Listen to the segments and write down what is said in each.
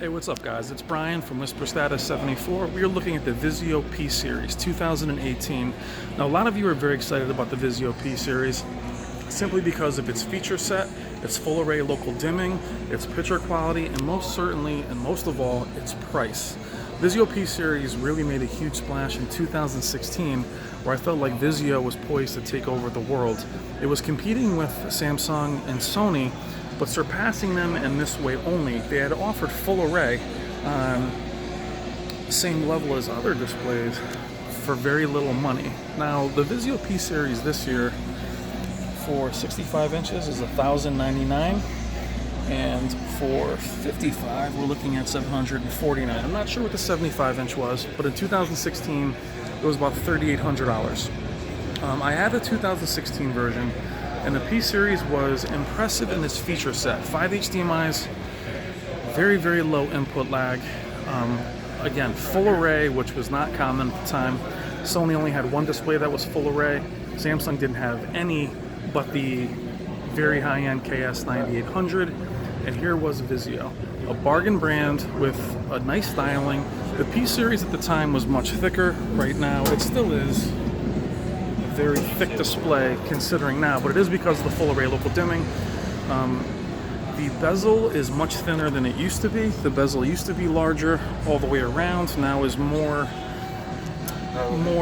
Hey, what's up, guys? It's Brian from Whisper Status 74. We are looking at the Vizio P Series 2018. Now, a lot of you are very excited about the Vizio P Series simply because of its feature set, its full array local dimming, its picture quality, and most certainly, and most of all, its price. Vizio P Series really made a huge splash in 2016, where I felt like Vizio was poised to take over the world. It was competing with Samsung and Sony, but surpassing them in this way only. They had offered full array on the same level as other displays for very little money. Now, the Vizio P Series this year for 65 inches is $1,099, and for 55 we're looking at $749. I'm not sure what the 75 inch was, but in 2016 it was about $3,800. I had the 2016 version, and the P Series was impressive in its feature set. 5 HDMIs, very, very low input lag. Again, full array, which was not common at the time. Sony only had one display that was full array. Samsung didn't have any but the very high-end KS9800. And here was Vizio, a bargain brand with a nice styling. The P Series at the time was much thicker. Right now, it still is very thick display considering now, but it is because of the full array local dimming. The bezel is much thinner than it used to be. The bezel used to be larger all the way around, now is more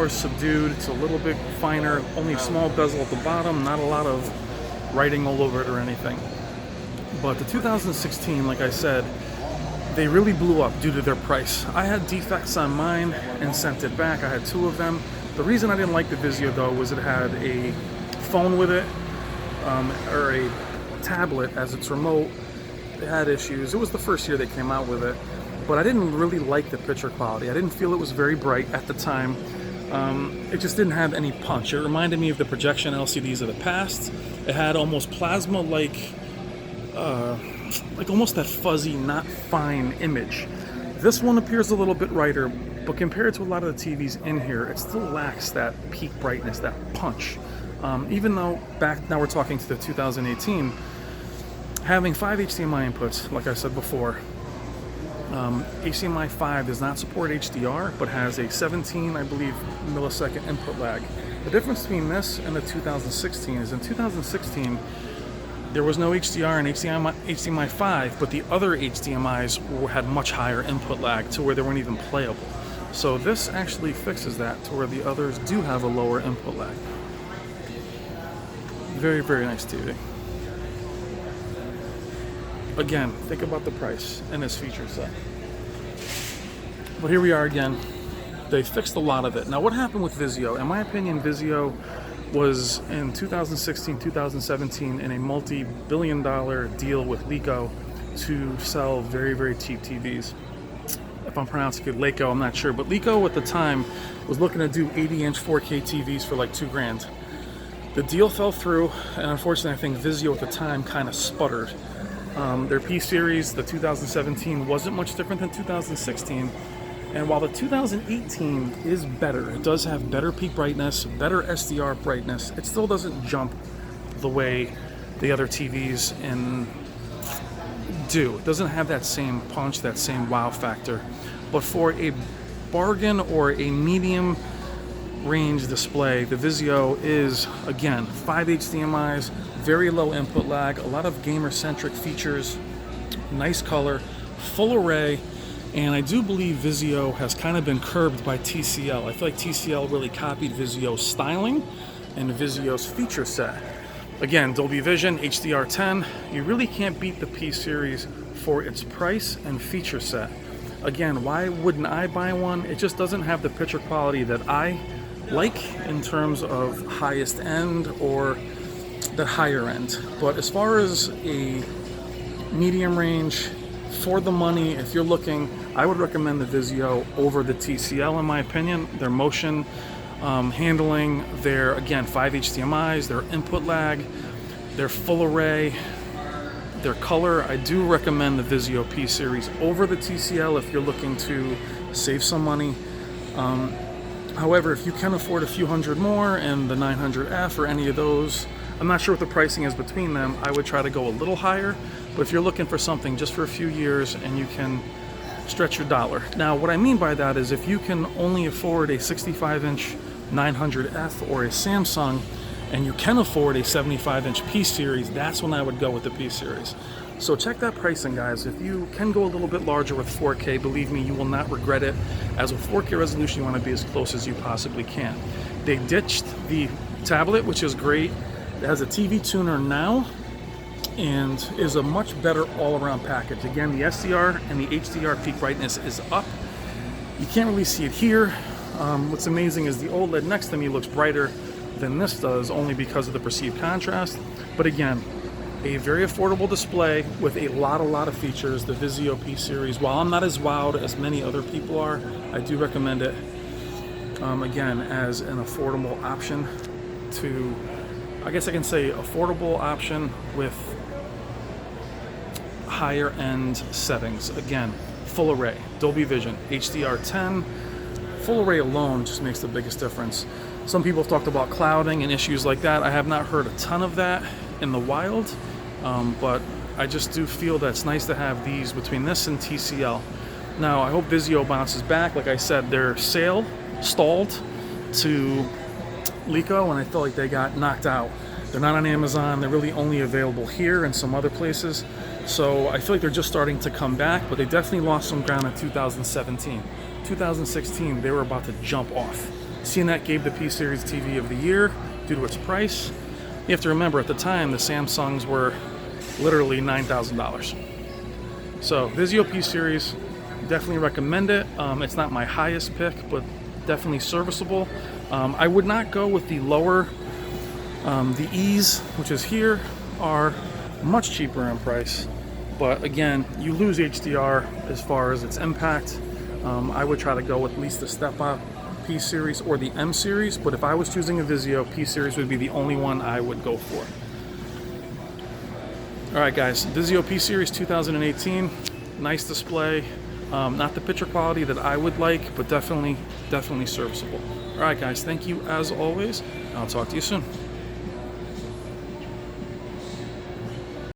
subdued. It's a little bit finer, only a small bezel at the bottom, not a lot of writing all over it or anything. But the 2016, like I said, they really blew up due to their price. I had defects on mine and sent it back. I had 2 of them. The reason I didn't like the Vizio though was it had a phone with it, or a tablet as its remote. It had issues. It was the first year they came out with it, but I didn't really like the picture quality. I didn't feel it was very bright at the time. It just didn't have any punch. It reminded me of the projection LCDs of the past. It had almost plasma-like, almost that fuzzy, not fine image. This one appears a little bit brighter, but compared to a lot of the TVs in here, it still lacks that peak brightness, that punch. Even though now we're talking to the 2018, having 5 HDMI inputs, like I said before, HDMI 5 does not support HDR, but has a 17, I believe, millisecond input lag. The difference between this and the 2016 is in 2016, there was no HDR in HDMI 5, but the other HDMIs had much higher input lag to where they weren't even playable. So this actually fixes that to where the others do have a lower input lag. Very, very nice TV. Again, think about the price and its feature set. But here we are again. They fixed a lot of it. Now, what happened with Vizio? In my opinion, Vizio was in 2016, 2017 in a multi-billion-dollar deal with Leico to sell very, very cheap TVs. If I'm pronouncing it Leico, I'm not sure, but Leico at the time was looking to do 80-inch 4K TVs for like $2,000. The deal fell through, and unfortunately, I think Vizio at the time kind of sputtered. Their P Series, the 2017, wasn't much different than 2016. And while the 2018 is better, it does have better peak brightness, better SDR brightness, it still doesn't jump the way the other TVs do. It doesn't have that same punch, that same wow factor. But for a bargain or a medium range display, the Vizio is, again, 5 HDMIs, very low input lag, a lot of gamer-centric features, nice color, full array. And I do believe Vizio has kind of been curbed by TCL. I feel like TCL really copied Vizio's styling and Vizio's feature set. Again, Dolby Vision, HDR10, you really can't beat the P Series for its price and feature set. Again, why wouldn't I buy one? It just doesn't have the picture quality that I like in terms of highest end or the higher end. But as far as a medium range, for the money, if you're looking, I would recommend the Vizio over the TCL in my opinion. Their motion handling, their, again, 5 HDMIs, their input lag, their full array, their color. I do recommend the Vizio P Series over the TCL if you're looking to save some money. However, if you can afford a few hundred more and the 900F or any of those, I'm not sure what the pricing is between them. I would try to go a little higher, but if you're looking for something just for a few years and you can stretch your dollar. Now, what I mean by that is if you can only afford a 65-inch 900F or a Samsung, and you can afford a 75-inch P series, that's when I would go with the P series. So check that pricing, guys. If you can go a little bit larger with 4K, believe me, you will not regret it. As with 4K resolution, you want to be as close as you possibly can. They ditched the tablet, which is great. It has a TV tuner now and is a much better all-around package. Again, the SDR and the HDR peak brightness is up. You can't really see it here. What's amazing is the OLED next to me looks brighter than this does, only because of the perceived contrast. But again, a very affordable display with a lot of features. The Vizio P series, while I'm not as wowed as many other people are, I do recommend it, again, as an affordable option to, I guess I can say affordable option with higher end settings. Again, full array, Dolby Vision, HDR10. Full array alone just makes the biggest difference. Some people have talked about clouding and issues like that. I have not heard a ton of that in the wild, but I just do feel that it's nice to have these between this and TCL. Now, I hope Vizio bounces back. Like I said, their sale stalled to Lico, and I feel like they got knocked out. They're not on Amazon. They're really only available here and some other places. So I feel like they're just starting to come back, but they definitely lost some ground in 2017. 2016, they were about to jump off. CNET gave the P Series TV of the year due to its price. You have to remember, at the time, the Samsungs were literally $9,000. So Vizio P Series, definitely recommend it. It's not my highest pick, but definitely serviceable. I would not go with the lower. The E's, which is here, are much cheaper in price. But again, you lose HDR as far as its impact. I would try to go with at least the step up P series or the M series, but if I was choosing a Vizio, P series would be the only one I would go for. Alright guys, Vizio P series 2018, nice display. Not the picture quality that I would like, but definitely serviceable. Alright guys, thank you as always. I'll talk to you soon.